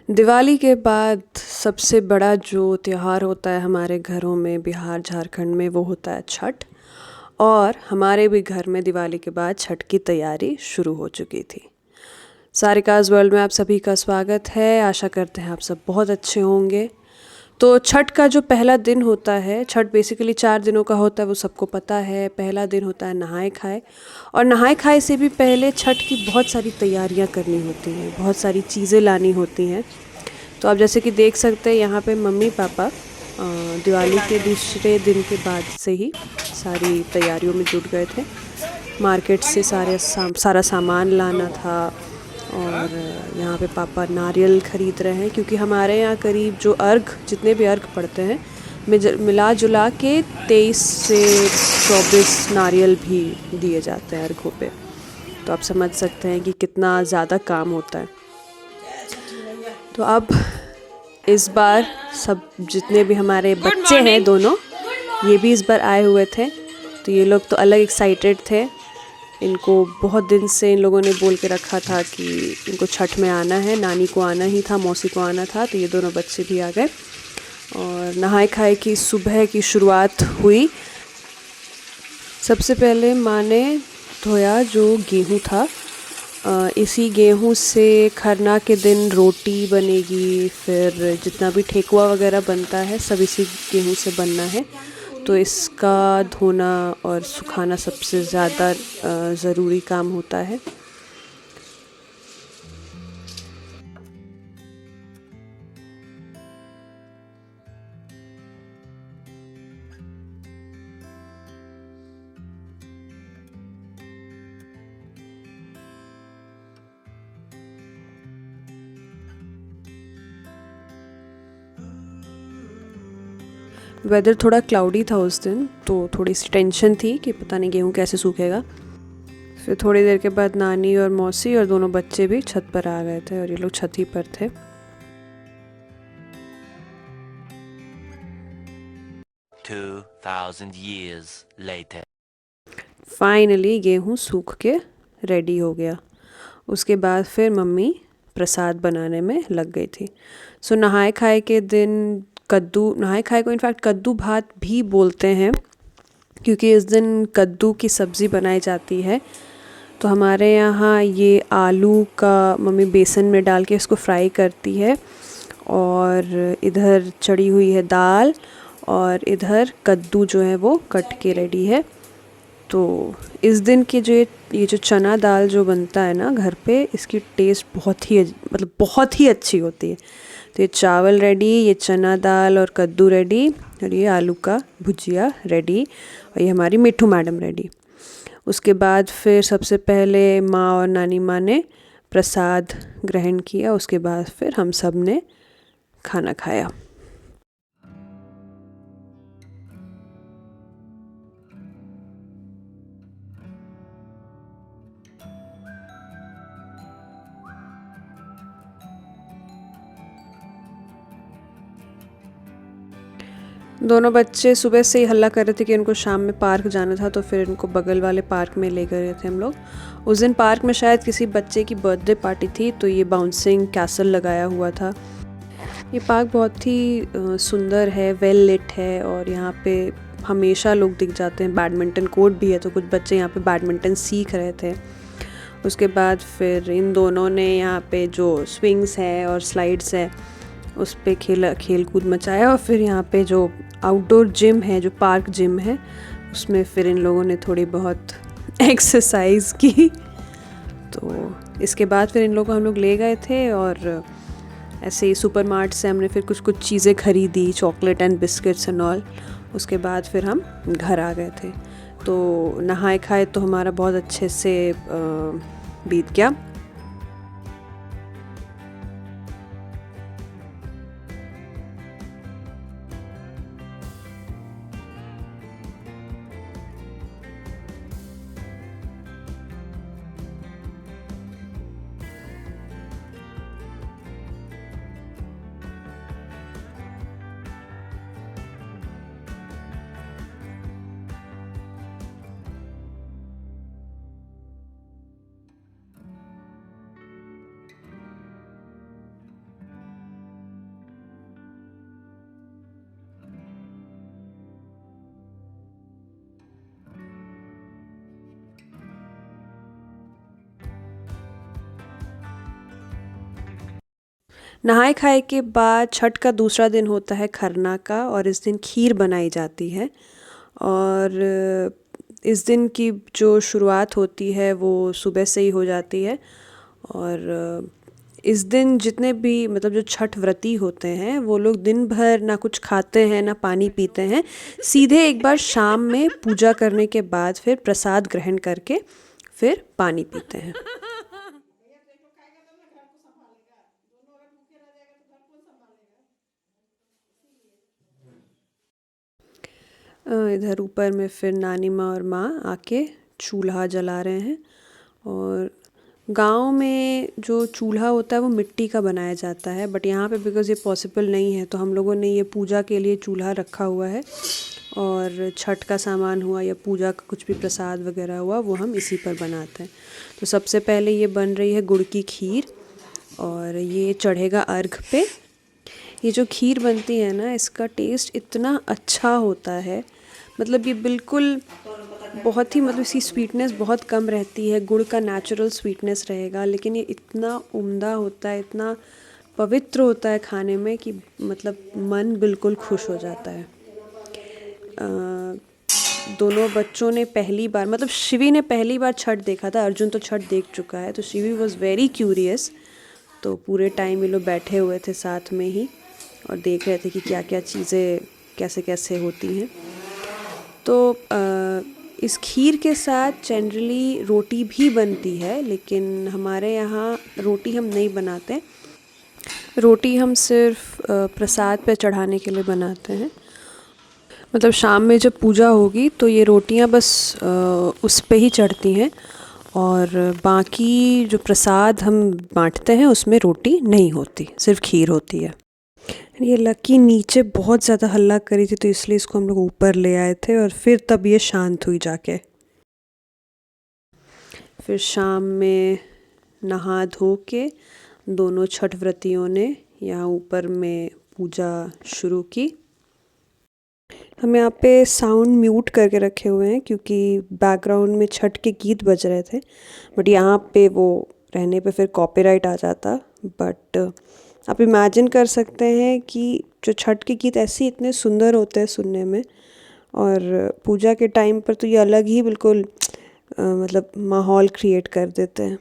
दिवाली के बाद सबसे बड़ा जो त्योहार होता है हमारे घरों में बिहार झारखंड में वो होता है छठ। और हमारे भी घर में दिवाली के बाद छठ की तैयारी शुरू हो चुकी थी। सारिकाज़ वर्ल्ड में आप सभी का स्वागत है। आशा करते हैं आप सब बहुत अच्छे होंगे। तो छठ का जो पहला दिन होता है, छठ बेसिकली 4 दिनों का होता है, वो सबको पता है। पहला दिन होता है नहाए खाए, और नहाए खाए से भी पहले छठ की बहुत सारी तैयारियां करनी होती हैं, बहुत सारी चीज़ें लानी होती हैं। तो आप जैसे कि देख सकते हैं यहाँ पे मम्मी पापा दिवाली के दूसरे दिन के बाद से ही सारी तैयारियों में जुट गए थे। मार्केट से सारा सामान लाना था, और यहाँ पे पापा नारियल ख़रीद रहे हैं, क्योंकि हमारे यहाँ करीब जो जितने भी अर्घ पड़ते हैं मिला जुला के 23 से 24 नारियल भी दिए जाते हैं अर्घों पे। तो आप समझ सकते हैं कि कितना ज़्यादा काम होता है। तो अब इस बार सब जितने भी हमारे बच्चे हैं दोनों, ये भी इस बार आए हुए थे। तो ये लोग तो अलग एक्साइटेड थे। इनको बहुत दिन से इन लोगों ने बोल के रखा था कि इनको छठ में आना है। नानी को आना ही था, मौसी को आना था। तो ये दोनों बच्चे भी आ गए और नहाए खाए की सुबह की शुरुआत हुई। सबसे पहले माँ ने धोया जो गेहूँ था। इसी गेहूँ से खरना के दिन रोटी बनेगी, फिर जितना भी ठेकुआ वगैरह बनता है सब इसी गेहूँ से बनना है। तो इसका धोना और सुखाना सबसे ज़्यादा ज़रूरी काम होता है। वेदर थोड़ा क्लाउडी था उस दिन, तो थोड़ी सी टेंशन थी कि पता नहीं गेहूँ कैसे सूखेगा। फिर थोड़ी देर के बाद नानी और मौसी और दोनों बच्चे भी छत पर आ गए थे, और ये लोग छत ही पर थे। 2000 years later. फाइनली गेहूँ सूख के रेडी हो गया। उसके बाद फिर मम्मी प्रसाद बनाने में लग गई थी। सो नहाए खाए के दिन नहाए खाए को इनफैक्ट कद्दू भात भी बोलते हैं, क्योंकि इस दिन कद्दू की सब्ज़ी बनाई जाती है। तो हमारे यहाँ ये आलू का मम्मी बेसन में डाल के इसको फ्राई करती है, और इधर चढ़ी हुई है दाल, और इधर कद्दू जो है वो कट के रेडी है। तो इस दिन की ये जो चना दाल जो बनता है ना घर पे, इसकी टेस्ट बहुत ही अच्छी होती है। तो ये चावल रेडी, ये चना दाल और कद्दू रेडी, और ये आलू का भुजिया रेडी, और ये हमारी मिठू मैडम रेडी। उसके बाद फिर सबसे पहले माँ और नानी माँ ने प्रसाद ग्रहण किया। उसके बाद फिर हम सब ने खाना खाया। दोनों बच्चे सुबह से ही हल्ला कर रहे थे कि उनको शाम में पार्क जाना था, तो फिर इनको बगल वाले पार्क में ले गए थे हम लोग। उस दिन पार्क में शायद किसी बच्चे की बर्थडे पार्टी थी, तो ये बाउंसिंग कैसल लगाया हुआ था। ये पार्क बहुत ही सुंदर है, वेल लिट है, और यहाँ पे हमेशा लोग दिख जाते हैं। बैडमिंटन कोर्ट भी है, तो कुछ बच्चे यहाँ पे बैडमिंटन सीख रहे थे। उसके बाद फिर इन दोनों ने यहाँ पे जो स्विंग्स है और स्लाइड्स है उस पे खेल कूद मचाया। और फिर यहाँ पे जो आउटडोर जिम है, जो पार्क जिम है, उसमें फिर इन लोगों ने थोड़ी बहुत एक्सरसाइज की। तो इसके बाद फिर इन लोगों को हम लोग ले गए थे, और ऐसे ही सुपर मार्ट से हमने फिर कुछ चीज़ें खरीदी, chocolate and biscuits and all. उसके बाद फिर हम घर आ गए थे। तो नहाए खाए तो हमारा बहुत अच्छे से बीत गया। नहाए खाए के बाद छठ का दूसरा दिन होता है खरना का, और इस दिन खीर बनाई जाती है। और इस दिन की जो शुरुआत होती है वो सुबह से ही हो जाती है। और इस दिन जितने भी मतलब जो छठ व्रती होते हैं वो लोग दिन भर ना कुछ खाते हैं ना पानी पीते हैं, सीधे एक बार शाम में पूजा करने के बाद फिर प्रसाद ग्रहण करके फिर पानी पीते हैं। इधर ऊपर में फिर नानी माँ और माँ आके चूल्हा जला रहे हैं। और गांव में जो चूल्हा होता है वो मिट्टी का बनाया जाता है, बट यहाँ पे बिकॉज़ ये पॉसिबल नहीं है तो हम लोगों ने ये पूजा के लिए चूल्हा रखा हुआ है। और छठ का सामान हुआ या पूजा का कुछ भी प्रसाद वगैरह हुआ वो हम इसी पर बनाते हैं। तो सबसे पहले ये बन रही है गुड़ की खीर, और ये चढ़ेगा अर्घ पे। ये जो खीर बनती है ना, इसका टेस्ट इतना अच्छा होता है, मतलब ये बिल्कुल बहुत ही मतलब इसकी स्वीटनेस बहुत कम रहती है। गुड़ का नेचुरल स्वीटनेस रहेगा, लेकिन ये इतना उम्दा होता है, इतना पवित्र होता है खाने में कि मतलब मन बिल्कुल खुश हो जाता है। दोनों बच्चों ने पहली बार, मतलब शिवी ने पहली बार छठ देखा था, अर्जुन तो छठ देख चुका है, तो शिवी वॉज़ वेरी क्यूरियस। तो पूरे टाइम ये लोग बैठे हुए थे साथ में ही और देख रहे थे कि क्या क्या चीज़ें कैसे कैसे होती हैं। तो इस खीर के साथ जनरली रोटी भी बनती है, लेकिन हमारे यहाँ रोटी हम नहीं बनाते। रोटी हम सिर्फ प्रसाद पे चढ़ाने के लिए बनाते हैं। मतलब शाम में जब पूजा होगी तो ये रोटियां बस उस पे ही चढ़ती हैं, और बाकी जो प्रसाद हम बांटते हैं उसमें रोटी नहीं होती, सिर्फ खीर होती है। ये लकी नीचे बहुत ज़्यादा हल्ला करी थी, तो इसलिए इसको हम लोग ऊपर ले आए थे और फिर तब ये शांत हुई जाके। फिर शाम में नहा धो के दोनों छठ व्रतियों ने यहाँ ऊपर में पूजा शुरू की। हम यहाँ पे साउंड म्यूट करके रखे हुए हैं क्योंकि बैकग्राउंड में छठ के गीत बज रहे थे, बट यहाँ पे वो रहने पे फिर कॉपीराइट आ जाता। बट आप इमेजिन कर सकते हैं कि जो छठ के गीत ऐसे ही इतने सुंदर होते हैं सुनने में, और पूजा के टाइम पर तो ये अलग ही बिल्कुल मतलब माहौल क्रिएट कर देते हैं।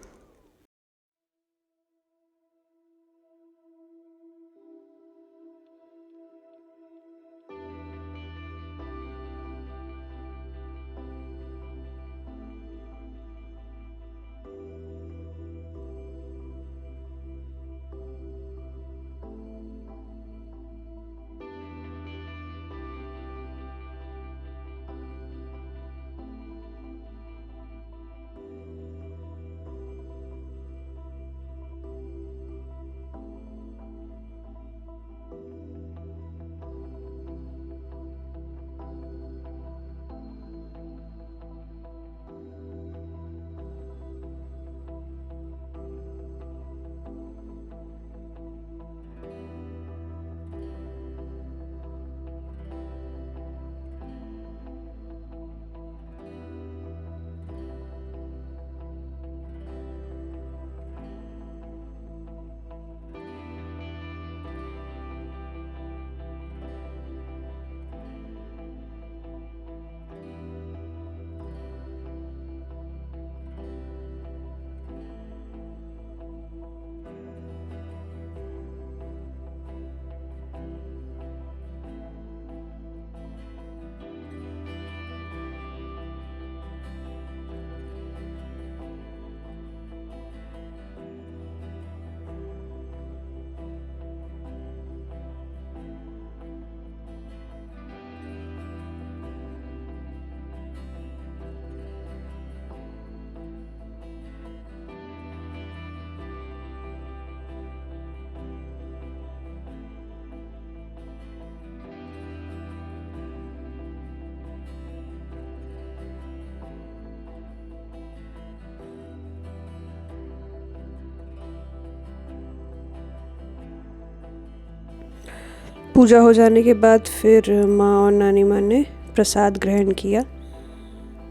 पूजा हो जाने के बाद फिर माँ और नानी माँ ने प्रसाद ग्रहण किया,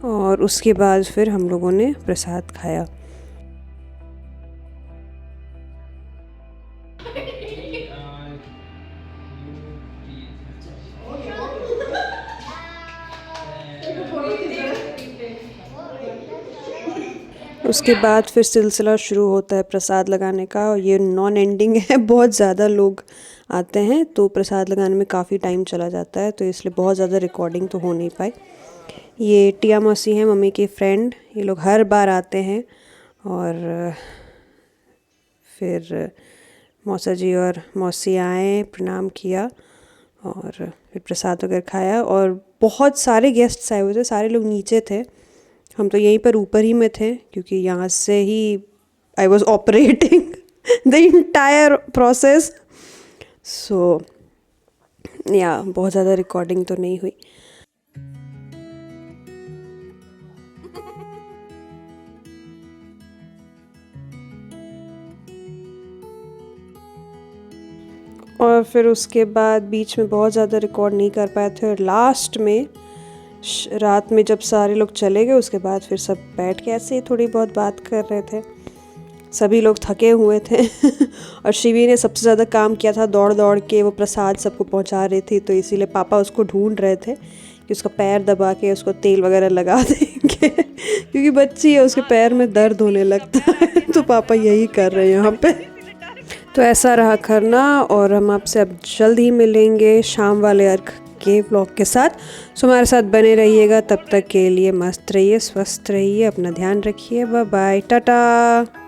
और उसके बाद फिर हम लोगों ने प्रसाद खाया। उसके बाद फिर सिलसिला शुरू होता है प्रसाद लगाने का, और ये नॉन एंडिंग है, बहुत ज़्यादा लोग आते हैं तो प्रसाद लगाने में काफ़ी टाइम चला जाता है, तो इसलिए बहुत ज़्यादा रिकॉर्डिंग तो हो नहीं पाई। ये टिया मौसी हैं, मम्मी की फ्रेंड, ये लोग हर बार आते हैं। और फिर मौसा जी और मौसी आए, प्रणाम किया और फिर प्रसाद वगैरह खाया। और बहुत सारे गेस्ट्स आए हुए थे, सारे लोग नीचे थे, हम तो यहीं पर ऊपर ही में थे क्योंकि यहाँ से ही I was operating the entire process. So या बहुत ज़्यादा रिकॉर्डिंग तो नहीं हुई। और फिर उसके बाद बीच में बहुत ज़्यादा रिकॉर्ड नहीं कर पाए थे, और लास्ट में रात में जब सारे लोग चले गए उसके बाद फिर सब बैठ के ऐसे ही थोड़ी बहुत बात कर रहे थे। सभी लोग थके हुए थे और शिवी ने सबसे ज़्यादा काम किया था, दौड़ दौड़ के वो प्रसाद सबको पहुंचा रही थी, तो इसीलिए पापा उसको ढूंढ रहे थे कि उसका पैर दबा के उसको तेल वगैरह लगा देंगे क्योंकि बच्ची है, उसके पैर में दर्द होने लगता है तो पापा यही कर रहे हैं यहाँ पे। तो ऐसा रहा खरना, और हम आपसे अब जल्द ही मिलेंगे शाम वाले अर्घ के व्लॉग के साथ। सो हमारे साथ बने रहिएगा, तब तक के लिए मस्त रहिए, स्वस्थ रहिए, अपना ध्यान रखिए, बाय बाय, टाटा।